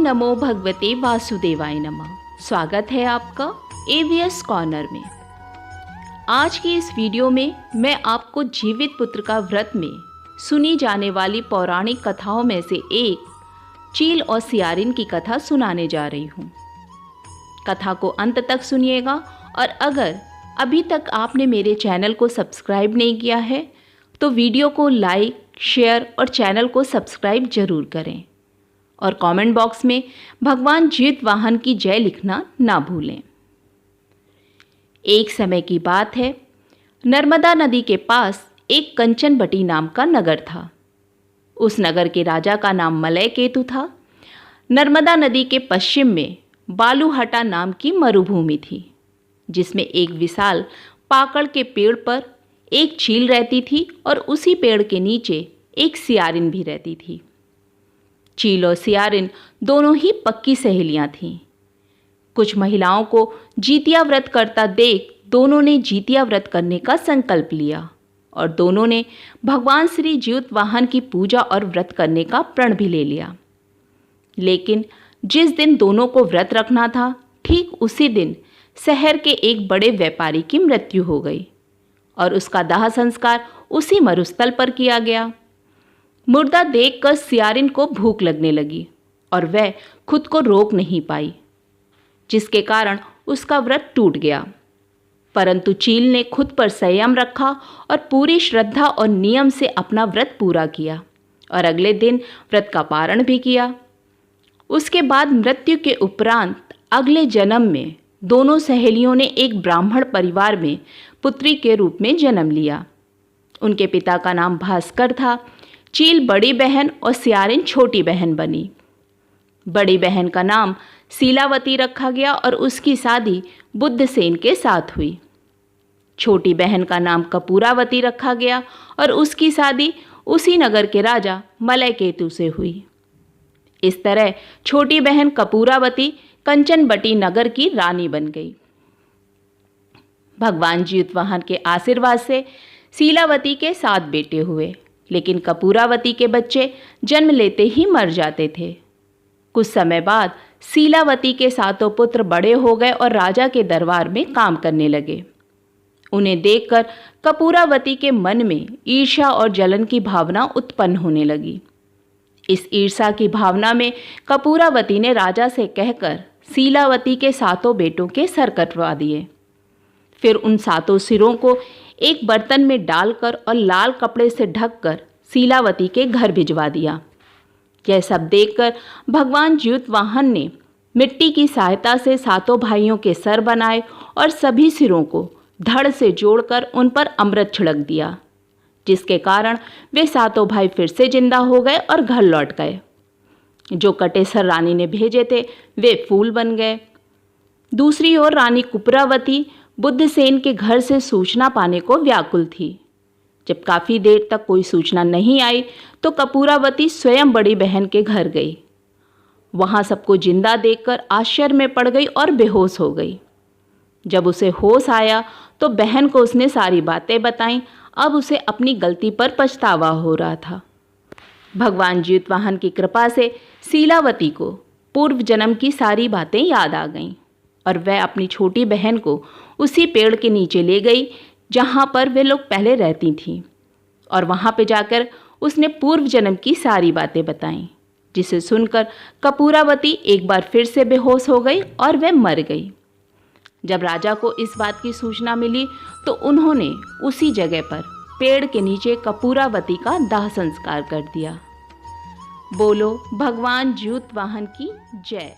नमो भगवते वासुदेवाय नमः। स्वागत है आपका एवीएस कॉर्नर में। आज की इस वीडियो में मैं आपको जीवित पुत्र का व्रत में सुनी जाने वाली पौराणिक कथाओं में से एक चील और सियारिन की कथा सुनाने जा रही हूँ। कथा को अंत तक सुनिएगा और अगर अभी तक आपने मेरे चैनल को सब्सक्राइब नहीं किया है तो वीडियो को लाइक, शेयर और चैनल को सब्सक्राइब जरूर करें और कमेंट बॉक्स में भगवान जीतवाहन की जय लिखना ना भूलें। एक समय की बात है, नर्मदा नदी के पास एक कंचनबटी नाम का नगर था। उस नगर के राजा का नाम मलय केतु था। नर्मदा नदी के पश्चिम में बालूहटा नाम की मरुभूमि थी, जिसमें एक विशाल पाकड़ के पेड़ पर एक चील रहती थी और उसी पेड़ के नीचे एक सियारिन भी रहती थी। चील और सियारिन दोनों ही पक्की सहेलियां थीं। कुछ महिलाओं को जीतिया व्रत करता देख दोनों ने जीतिया व्रत करने का संकल्प लिया और दोनों ने भगवान श्री जीतवाहन की पूजा और व्रत करने का प्रण भी ले लिया। लेकिन जिस दिन दोनों को व्रत रखना था, ठीक उसी दिन शहर के एक बड़े व्यापारी की मृत्यु हो गई और उसका दाह संस्कार उसी मरुस्थल पर किया गया। मुर्दा देखकर सियारिन को भूख लगने लगी और वह खुद को रोक नहीं पाई, जिसके कारण उसका व्रत टूट गया। परंतु चील ने खुद पर संयम रखा और पूरी श्रद्धा और नियम से अपना व्रत पूरा किया और अगले दिन व्रत का पारण भी किया। उसके बाद मृत्यु के उपरांत अगले जन्म में दोनों सहेलियों ने एक ब्राह्मण परिवार में पुत्री के रूप में जन्म लिया। उनके पिता का नाम भास्कर था। चील बड़ी बहन और सियारिन छोटी बहन बनी। बड़ी बहन का नाम शीलावती रखा गया और उसकी शादी बुद्धसेन के साथ हुई। छोटी बहन का नाम कपूरावती रखा गया और उसकी शादी उसी नगर के राजा मलय केतु से हुई। इस तरह छोटी बहन कपूरावती कंचनबटी नगर की रानी बन गई। भगवान जीतवाहन के आशीर्वाद से शीलावती के 7 बेटे हुए, लेकिन कपूरावती के बच्चे जन्म लेते ही मर जाते थे। कुछ समय बाद शीलावती के 7 पुत्र बड़े हो गए और राजा के दरबार में काम करने लगे। उन्हें देखकर कपूरावती के मन में ईर्ष्या और जलन की भावना उत्पन्न होने लगी। इस ईर्ष्या की भावना में कपूरावती ने राजा से कहकर शीलावती के 7 बेटों के सर कटवा दिए। फिर उन 7 सिरों को एक बर्तन में डालकर और लाल कपड़े से ढककर शीलावती के घर भिजवा दिया। यह सब देखकर भगवान जीतवाहन ने मिट्टी की सहायता से 7 भाइयों के सर बनाए और सभी सिरों को धड़ से जोड़कर उन पर अमृत छिड़क दिया, जिसके कारण वे 7 भाई फिर से जिंदा हो गए और घर लौट गए। जो कटे सर रानी ने भेजे थे वे फूल बन गए। दूसरी ओर रानी कुपरावती बुद्धसेन के घर से सूचना पाने को व्याकुल थी। जब काफ़ी देर तक कोई सूचना नहीं आई तो कपूरावती स्वयं बड़ी बहन के घर गई। वहाँ सबको जिंदा देखकर आश्चर्य में पड़ गई और बेहोश हो गई। जब उसे होश आया तो बहन को उसने सारी बातें बताईं। अब उसे अपनी गलती पर पछतावा हो रहा था। भगवान जीतवाहन की कृपा से शीलावती को पूर्व जन्म की सारी बातें याद आ गईं और वह अपनी छोटी बहन को उसी पेड़ के नीचे ले गई जहाँ पर वे लोग पहले रहती थीं और वहाँ पे जाकर उसने पूर्व जन्म की सारी बातें बताईं, जिसे सुनकर कपूरावती एक बार फिर से बेहोश हो गई और वह मर गई। जब राजा को इस बात की सूचना मिली तो उन्होंने उसी जगह पर पेड़ के नीचे कपूरावती का दाह संस्कार कर दिया। बोलो भगवान जीतवाहन की जय।